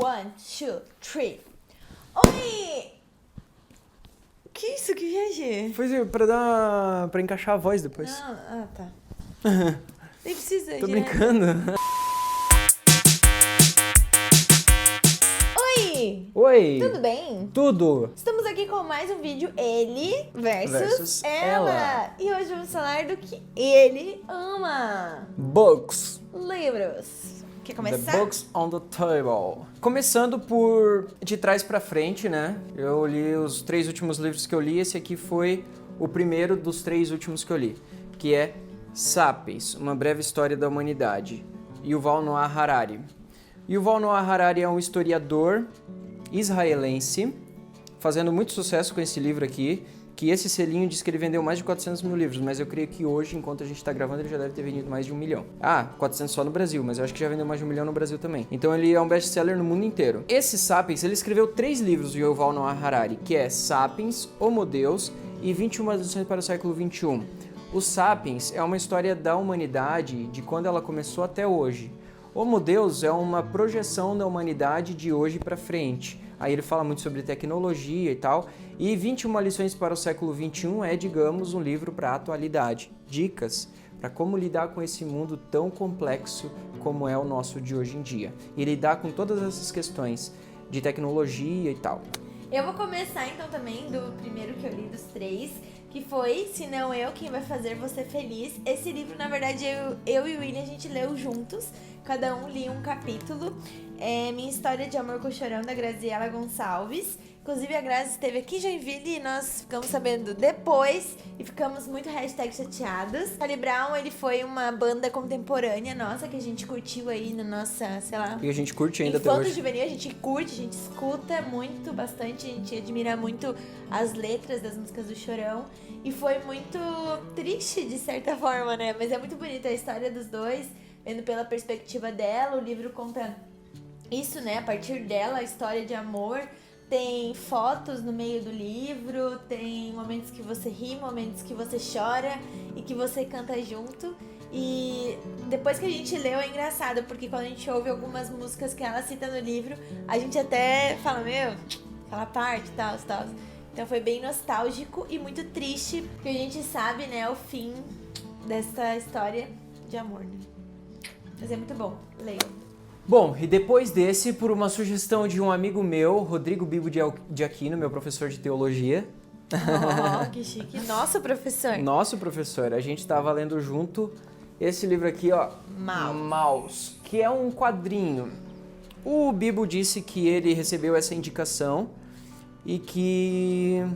1, 2, 3. Oi! Que isso? Que viagem? Foi pra encaixar a voz depois. Não, tá. Nem precisa, Tô já. brincando. Oi! Oi! Tudo bem? Tudo! Estamos aqui com mais um vídeo ele versus ela. E hoje vamos falar do que ele ama. Books. Livros. Quer começar? The books on the table. Começando por de trás pra frente, né? Eu li os 3 últimos livros que eu li. Esse aqui foi o primeiro dos 3 últimos que eu li, que é Sapiens, Uma Breve História da Humanidade, Yuval Noah Harari. Yuval Noah Harari é um historiador israelense, fazendo muito sucesso com esse livro aqui, que esse selinho diz que ele vendeu mais de 400 mil livros, mas eu creio que hoje, enquanto a gente está gravando, ele já deve ter vendido mais de 1 milhão. 400 só no Brasil, mas eu acho que já vendeu mais de 1 milhão no Brasil também. Então ele é um best-seller no mundo inteiro. Esse Sapiens, ele escreveu 3 livros do Yuval Noah Harari, que é Sapiens, Homo Deus e 21 lições para o século XXI. O Sapiens é uma história da humanidade de quando ela começou até hoje. Homo Deus é uma projeção da humanidade de hoje para frente. Aí ele fala muito sobre tecnologia e tal. E 21 lições para o século XXI é, digamos, um livro para a atualidade. Dicas para como lidar com esse mundo tão complexo como é o nosso de hoje em dia. E lidar com todas essas questões de tecnologia e tal. Eu vou começar então também do primeiro que eu li dos 3, que foi Se Não Eu, Quem Vai Fazer Você Feliz. Esse livro, na verdade, eu e o William, a gente leu juntos. Cada um lia um capítulo. É Minha História de Amor com o Chorão, da Graziela Gonçalves. Inclusive, a Grazi esteve aqui em Joinville e nós ficamos sabendo depois e ficamos muito #chateadas. Charlie Brown, ele foi uma banda contemporânea nossa, que a gente curtiu aí na nossa, sei lá... E a gente curte ainda até Infanto hoje. Juvenil, a gente curte, a gente escuta muito, bastante, a gente admira muito as letras das músicas do Chorão. E foi muito triste, de certa forma, né? Mas é muito bonita a história dos dois, vendo pela perspectiva dela. O livro conta isso, né? A partir dela, a história de amor. Tem fotos no meio do livro, tem momentos que você ri, momentos que você chora e que você canta junto. E depois que a gente leu é engraçado, porque quando a gente ouve algumas músicas que ela cita no livro, a gente até fala, aquela parte, tal. Então foi bem nostálgico e muito triste, porque a gente sabe, né, o fim dessa história de amor, né? Mas é muito bom, leiam. Bom, e depois desse, por uma sugestão de um amigo meu, Rodrigo Bibo de Aquino, meu professor de teologia. Oh, que chique. Nosso professor. Nosso professor. A gente estava lendo junto esse livro aqui, ó. Maus, que é um quadrinho. O Bibo disse que ele recebeu essa indicação e que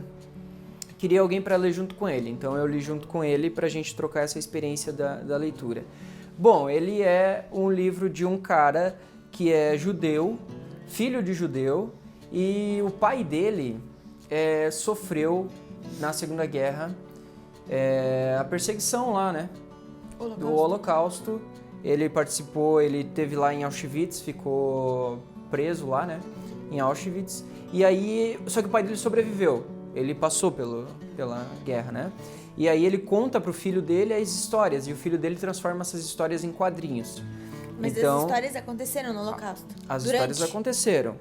queria alguém para ler junto com ele. Então eu li junto com ele para a gente trocar essa experiência da leitura. Bom, ele é um livro de um cara que é judeu, filho de judeu, e o pai dele sofreu na Segunda Guerra a perseguição lá, né? Do Holocausto. Ele participou, ele teve lá em Auschwitz, ficou preso lá, né? Em Auschwitz. E aí, só que o pai dele sobreviveu. Ele passou pela guerra, né? E aí ele conta pro filho dele as histórias, e o filho dele transforma essas histórias em quadrinhos. Mas então, as histórias aconteceram no Holocausto? As histórias aconteceram.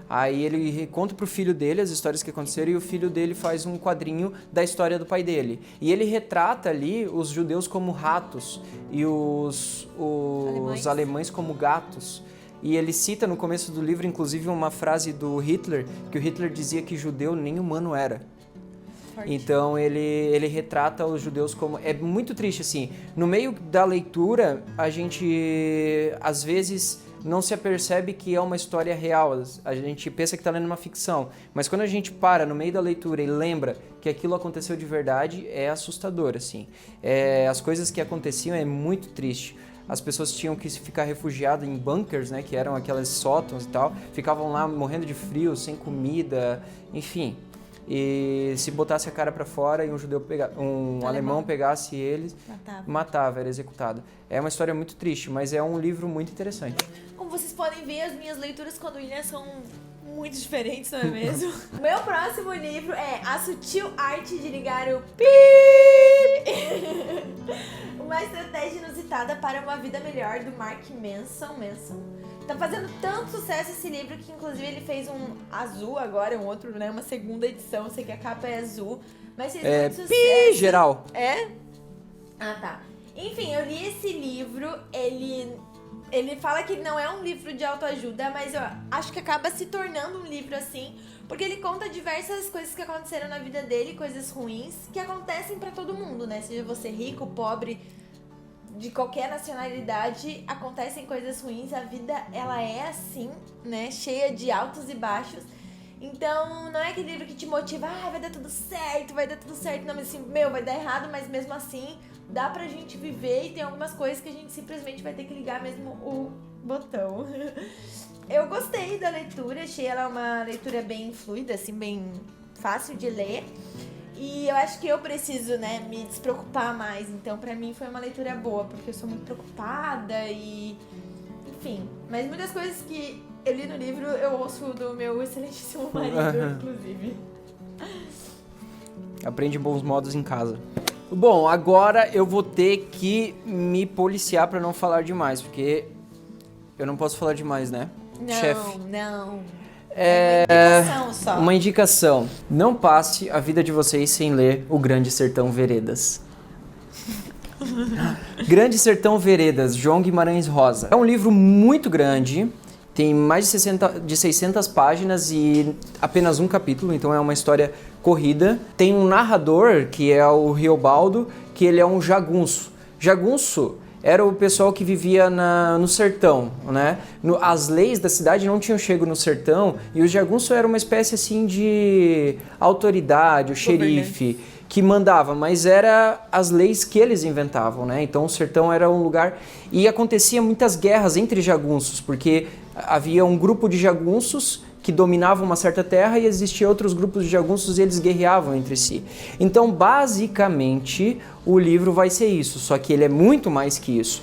Aí ele conta pro filho dele as histórias que aconteceram e o filho dele faz um quadrinho da história do pai dele. E ele retrata ali os judeus como ratos e os alemães como gatos. E ele cita no começo do livro, inclusive, uma frase do Hitler, que o Hitler dizia que judeu nem humano era. Forte. Então ele retrata os judeus como... É muito triste, assim. No meio da leitura, a gente, às vezes, não se apercebe que é uma história real. A gente pensa que está lendo uma ficção. Mas quando a gente para no meio da leitura e lembra que aquilo aconteceu de verdade, é assustador, assim. As coisas que aconteciam é muito triste. As pessoas tinham que ficar refugiadas em bunkers, né, que eram aquelas sótãos e tal. Ficavam lá morrendo de frio, sem comida, enfim... E se botasse a cara pra fora e um alemão pegasse eles, matava, era executado. É uma história muito triste, mas é um livro muito interessante. Como vocês podem ver, as minhas leituras com a do William são muito diferentes, não é mesmo? O meu próximo livro é A Sutil Arte de Ligar o Pi. Uma Estratégia Inusitada para uma Vida Melhor, do Mark Manson. Tá fazendo tanto sucesso esse livro que, inclusive, ele fez um azul agora, um outro, né? Uma segunda edição. Eu sei que a capa é azul, mas fez muito sucesso. Geral. É? Ah, tá. Enfim, eu li esse livro, ele fala que não é um livro de autoajuda, mas eu acho que acaba se tornando um livro assim, porque ele conta diversas coisas que aconteceram na vida dele, coisas ruins, que acontecem pra todo mundo, né? Seja você rico, pobre, de qualquer nacionalidade, acontecem coisas ruins, a vida, ela é assim, né? Cheia de altos e baixos. Então, não é aquele livro que te motiva, vai dar tudo certo, não, mas assim, vai dar errado, mas mesmo assim, dá pra gente viver e tem algumas coisas que a gente simplesmente vai ter que ligar mesmo o botão. Eu gostei da leitura, achei ela uma leitura bem fluida, assim, bem fácil de ler. E eu acho que eu preciso, né, me despreocupar mais. Então, pra mim, foi uma leitura boa, porque eu sou muito preocupada e... Enfim, mas muitas coisas que eu li no livro, eu ouço do meu excelentíssimo marido, inclusive. Aprende bons modos em casa. Bom, agora eu vou ter que me policiar pra não falar demais, porque eu não posso falar demais, né? Chefe. Não. É uma indicação só. Uma indicação. Não passe a vida de vocês sem ler O Grande Sertão Veredas. Grande Sertão Veredas, João Guimarães Rosa. É um livro muito grande, tem mais de 600 páginas e apenas um capítulo, então é uma história corrida. Tem um narrador, que é o Riobaldo, que ele é um jagunço. Jagunço era o pessoal que vivia no sertão, né? As leis da cidade não tinham chego no sertão e o jagunço era uma espécie assim de autoridade, o xerife, que mandava, mas era as leis que eles inventavam, né? Então o sertão era um lugar... E acontecia muitas guerras entre jagunços, porque havia um grupo de jagunços que dominavam uma certa terra e existiam outros grupos de jagunços e eles guerreavam entre si. Então, basicamente, o livro vai ser isso, só que ele é muito mais que isso.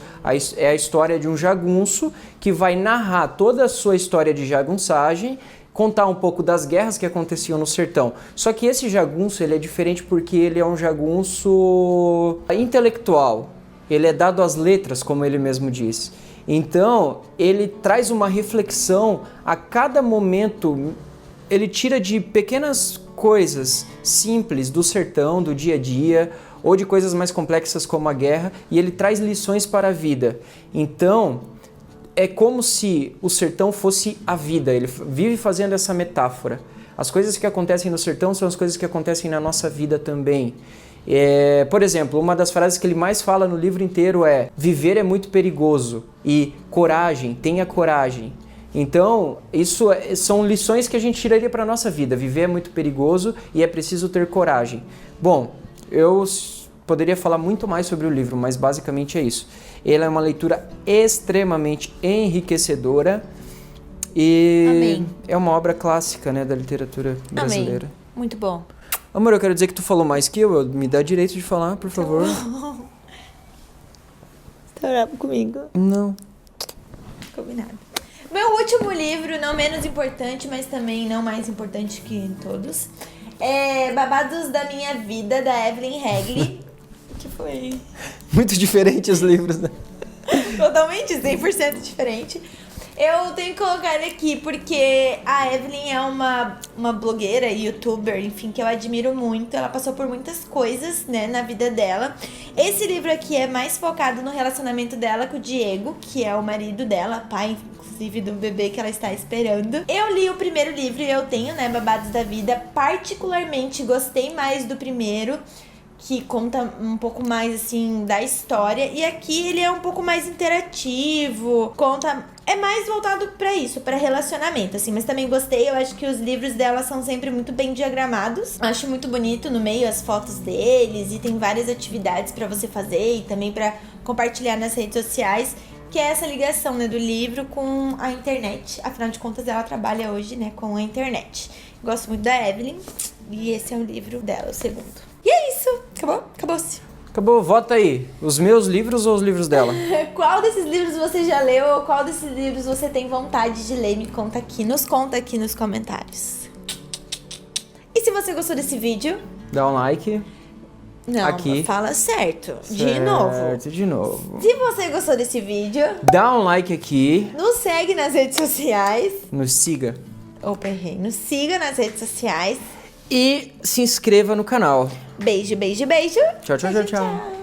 É a história de um jagunço que vai narrar toda a sua história de jagunçagem, contar um pouco das guerras que aconteciam no sertão. Só que esse jagunço, ele é diferente porque ele é um jagunço intelectual. Ele é dado às letras, como ele mesmo disse. Então, ele traz uma reflexão a cada momento. Ele tira de pequenas coisas simples do sertão, do dia a dia, ou de coisas mais complexas como a guerra, e ele traz lições para a vida. Então, é como se o sertão fosse a vida. Ele vive fazendo essa metáfora. As coisas que acontecem no sertão são as coisas que acontecem na nossa vida também. Por exemplo, uma das frases que ele mais fala no livro inteiro é: viver é muito perigoso e coragem, tenha coragem. Então, isso são lições que a gente tiraria para a nossa vida. Viver é muito perigoso e é preciso ter coragem. Bom, eu poderia falar muito mais sobre o livro, mas basicamente é isso. Ele é uma leitura extremamente enriquecedora e Amém. É uma obra clássica, né, da literatura brasileira. Amém. Muito bom. Amor, eu quero dizer que tu falou mais que eu. Me dá direito de falar, por favor. Tá bravo comigo? Não. Combinado. Meu último livro, não menos importante, mas também não mais importante que todos, é Babados da Minha Vida, da Evelyn Hagley. Que foi? Muito diferente os livros, né? Totalmente, 100% diferente. Eu tenho que colocar ele aqui porque a Evelyn é uma blogueira, youtuber, enfim, que eu admiro muito. Ela passou por muitas coisas, né, na vida dela. Esse livro aqui é mais focado no relacionamento dela com o Diego, que é o marido dela, pai, inclusive, do bebê que ela está esperando. Eu li o primeiro livro e eu tenho, né, Babados da Vida. Particularmente gostei mais do primeiro, que conta um pouco mais, assim, da história. E aqui ele é um pouco mais interativo, é mais voltado pra isso, pra relacionamento, assim. Mas também gostei, eu acho que os livros dela são sempre muito bem diagramados. Acho muito bonito no meio as fotos deles e tem várias atividades pra você fazer e também pra compartilhar nas redes sociais, que é essa ligação, né, do livro com a internet. Afinal de contas, ela trabalha hoje, né, com a internet. Gosto muito da Evelyn e esse é o livro dela, o segundo. E é isso. Acabou? Acabou-se. Acabou, vota aí. Os meus livros ou os livros dela? Qual desses livros você já leu ou qual desses livros você tem vontade de ler? Me conta aqui. Nos conta aqui nos comentários. E se você gostou desse vídeo, Dá um like. Não, aqui. fala certo. De Certo, novo. de novo. Se você gostou desse vídeo, Dá um like aqui. nos segue nas redes sociais. Nos siga. Opa, errei. Nos siga nas redes sociais. E se inscreva no canal. Beijo, beijo, beijo. Tchau, tchau, tchau, tchau.